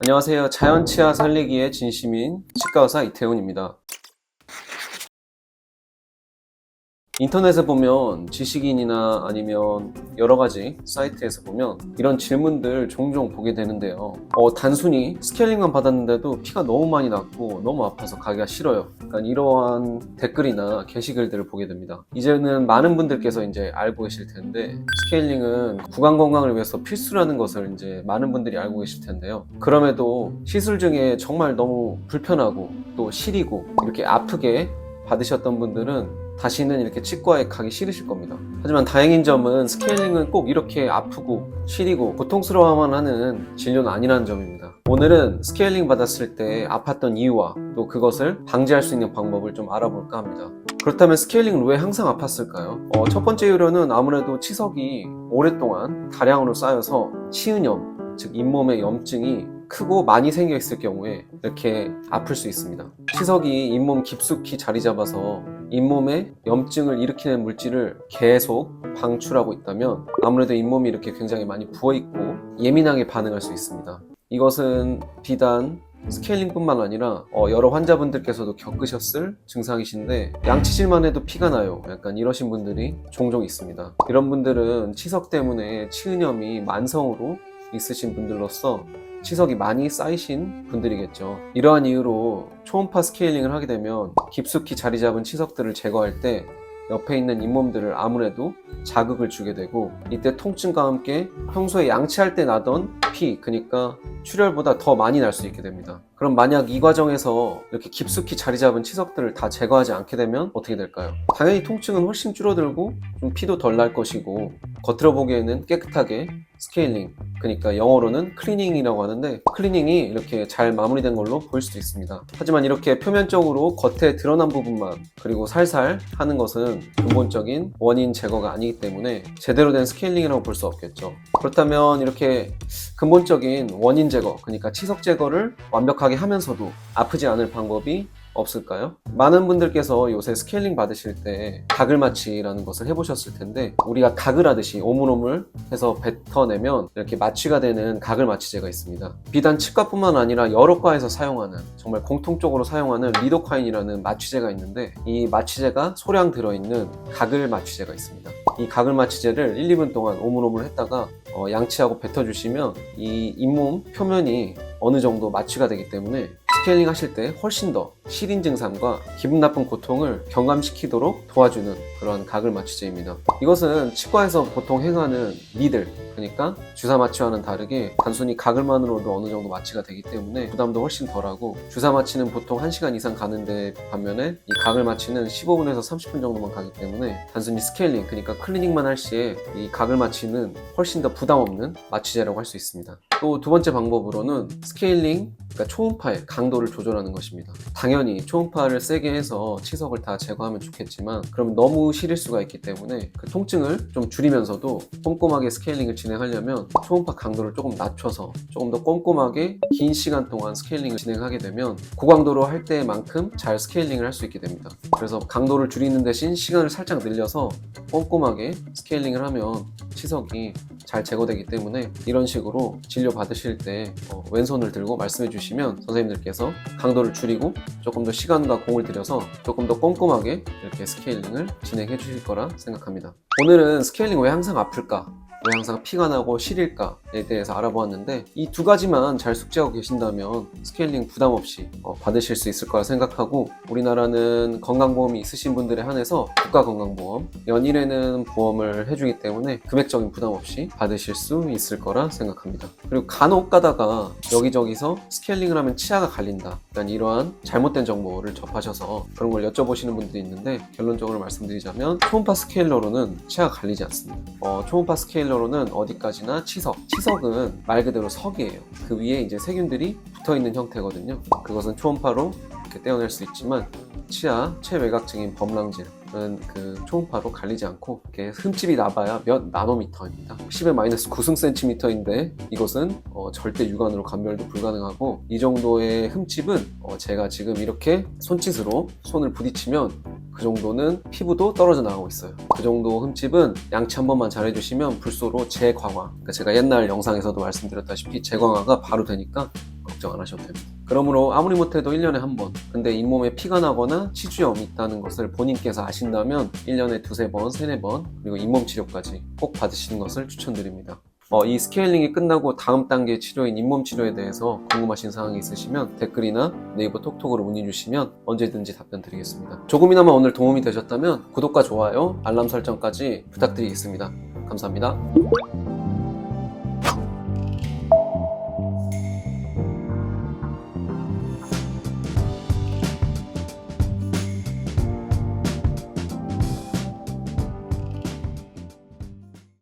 안녕하세요. 자연치아 살리기의 진심인 치과의사 이태훈입니다. 인터넷에 보면 지식인이나 아니면 여러 가지 사이트에서 보면 이런 질문들 종종 보게 되는데요. 단순히 스케일링만 받았는데도 피가 너무 많이 났고 너무 아파서 가기가 싫어요. 그러니까 이러한 댓글이나 게시글들을 보게 됩니다. 이제는 많은 분들께서 이제 알고 계실 텐데 스케일링은 구강 건강을 위해서 필수라는 것을 이제 많은 분들이 알고 계실 텐데요. 그럼에도 시술 중에 정말 너무 불편하고 또 시리고 이렇게 아프게 받으셨던 분들은 다시는 이렇게 치과에 가기 싫으실 겁니다. 하지만 다행인 점은 스케일링은 꼭 이렇게 아프고 시리고 고통스러워만 하는 진료는 아니라는 점입니다. 오늘은 스케일링 받았을 때 아팠던 이유와 또 그것을 방지할 수 있는 방법을 좀 알아볼까 합니다. 그렇다면 스케일링은 왜 항상 아팠을까요? 첫 번째 이유로는 아무래도 치석이 오랫동안 다량으로 쌓여서 치은염, 즉 잇몸에 염증이 크고 많이 생겨 있을 경우에 이렇게 아플 수 있습니다. 치석이 잇몸 깊숙이 자리 잡아서 잇몸에 염증을 일으키는 물질을 계속 방출하고 있다면 아무래도 잇몸이 이렇게 굉장히 많이 부어있고 예민하게 반응할 수 있습니다. 이것은 비단 스케일링뿐만 아니라 여러 환자분들께서도 겪으셨을 증상이신데 양치질만 해도 피가 나요. 약간 이러신 분들이 종종 있습니다. 이런 분들은 치석 때문에 치은염이 만성으로 있으신 분들로서 치석이 많이 쌓이신 분들이겠죠. 이러한 이유로 초음파 스케일링을 하게 되면 깊숙이 자리 잡은 치석들을 제거할 때 옆에 있는 잇몸들을 아무래도 자극을 주게 되고 이때 통증과 함께 평소에 양치할 때 나던 피, 그러니까 출혈보다 더 많이 날 수 있게 됩니다. 그럼 만약 이 과정에서 이렇게 깊숙이 자리 잡은 치석들을 다 제거하지 않게 되면 어떻게 될까요? 당연히 통증은 훨씬 줄어들고 좀 피도 덜 날 것이고 겉으로 보기에는 깨끗하게 스케일링, 그러니까 영어로는 클리닝이라고 하는데 클리닝이 이렇게 잘 마무리된 걸로 보일 수도 있습니다. 하지만 이렇게 표면적으로 겉에 드러난 부분만 그리고 살살 하는 것은 근본적인 원인 제거가 아니기 때문에 제대로 된 스케일링이라고 볼 수 없겠죠. 그렇다면 이렇게 근본적인 원인 제거, 그러니까 치석 제거를 완벽하게 하면서도 아프지 않을 방법이 없을까요? 많은 분들께서 요새 스케일링 받으실 때 가글 마취라는 것을 해보셨을 텐데 우리가 가글 하듯이 오물오물 해서 뱉어내면 이렇게 마취가 되는 가글 마취제가 있습니다. 비단 치과뿐만 아니라 여러 과에서 사용하는 정말 공통적으로 사용하는 리도카인이라는 마취제가 있는데 이 마취제가 소량 들어있는 가글 마취제가 있습니다. 이 가글 마취제를 1, 2분 동안 오물오물 했다가 양치하고 뱉어주시면 이 잇몸 표면이 어느 정도 마취가 되기 때문에 스케일링 하실 때 훨씬 더 시린 증상과 기분 나쁜 고통을 경감시키도록 도와주는 그런 가글 마취제입니다. 이것은 치과에서 보통 행하는 니들, 그러니까 주사 마취와는 다르게 단순히 가글만으로도 어느 정도 마취가 되기 때문에 부담도 훨씬 덜하고 주사 마취는 보통 1시간 이상 가는데 반면에 이 가글 마취는 15분에서 30분 정도만 가기 때문에 단순히 스케일링, 그러니까 클리닝만 할 시에 이 가글 마취는 훨씬 더 부담 없는 마취제라고 할 수 있습니다. 또 두 번째 방법으로는 스케일링, 그러니까 초음파의 강도를 조절하는 것입니다. 당연히 초음파를 세게 해서 치석을 다 제거하면 좋겠지만 그럼 너무 시릴 수가 있기 때문에 그 통증을 좀 줄이면서도 꼼꼼하게 스케일링을 진행하려면 초음파 강도를 조금 낮춰서 조금 더 꼼꼼하게 긴 시간 동안 스케일링을 진행하게 되면 고강도로 할 때만큼 잘 스케일링을 할 수 있게 됩니다. 그래서 강도를 줄이는 대신 시간을 살짝 늘려서 꼼꼼하게 스케일링을 하면 치석이 잘 제거되기 때문에 이런 식으로 진료 받으실 때 왼손을 들고 말씀해 주시면 선생님들께서 강도를 줄이고 조금 더 시간과 공을 들여서 조금 더 꼼꼼하게 이렇게 스케일링을 진행해 주실 거라 생각합니다. 오늘은 스케일링 왜 항상 아플까? 왜 항상 피가 나고 시릴까에 대해서 알아보았는데 이 두 가지만 잘 숙지하고 계신다면 스케일링 부담 없이 받으실 수 있을 거라 생각하고 우리나라는 건강보험이 있으신 분들에 한해서 국가건강보험 연일에는 보험을 해주기 때문에 금액적인 부담 없이 받으실 수 있을 거라 생각합니다. 그리고 간혹 가다가 여기저기서 스케일링을 하면 치아가 갈린다, 그러니까 이러한 잘못된 정보를 접하셔서 그런 걸 여쭤보시는 분들이 있는데 결론적으로 말씀드리자면 초음파 스케일러로는 치아가 갈리지 않습니다. 초음파 스케일러로는 어디까지나 치석은 말 그대로 석이에요. 그 위에 이제 세균들이 붙어있는 형태거든요. 그것은 초음파로 이렇게 떼어낼 수 있지만 치아 최외곽적인 범랑질은 그 초음파로 갈리지 않고 이렇게 흠집이 나봐야 몇 나노미터입니다. 10의 마이너스 9승센티미터인데 이것은 절대 육안으로 감별도 불가능하고 이 정도의 흠집은 제가 지금 이렇게 손짓으로 손을 부딪히면 그 정도는 피부도 떨어져 나가고 있어요. 그 정도 흠집은 양치 한 번만 잘 해주시면 불소로 재광화, 그러니까 제가 옛날 영상에서도 말씀드렸다시피 재광화가 바로 되니까 걱정 안 하셔도 됩니다. 그러므로 아무리 못해도 1년에 한 번, 근데 잇몸에 피가 나거나 치주염이 있다는 것을 본인께서 아신다면 1년에 두세 번, 세네 번, 그리고 잇몸 치료까지 꼭 받으시는 것을 추천드립니다. 이 스케일링이 끝나고 다음 단계 치료인 잇몸 치료에 대해서 궁금하신 사항이 있으시면 댓글이나 네이버 톡톡으로 문의 주시면 언제든지 답변 드리겠습니다. 조금이나마 오늘 도움이 되셨다면 구독과 좋아요, 알람 설정까지 부탁드리겠습니다. 감사합니다.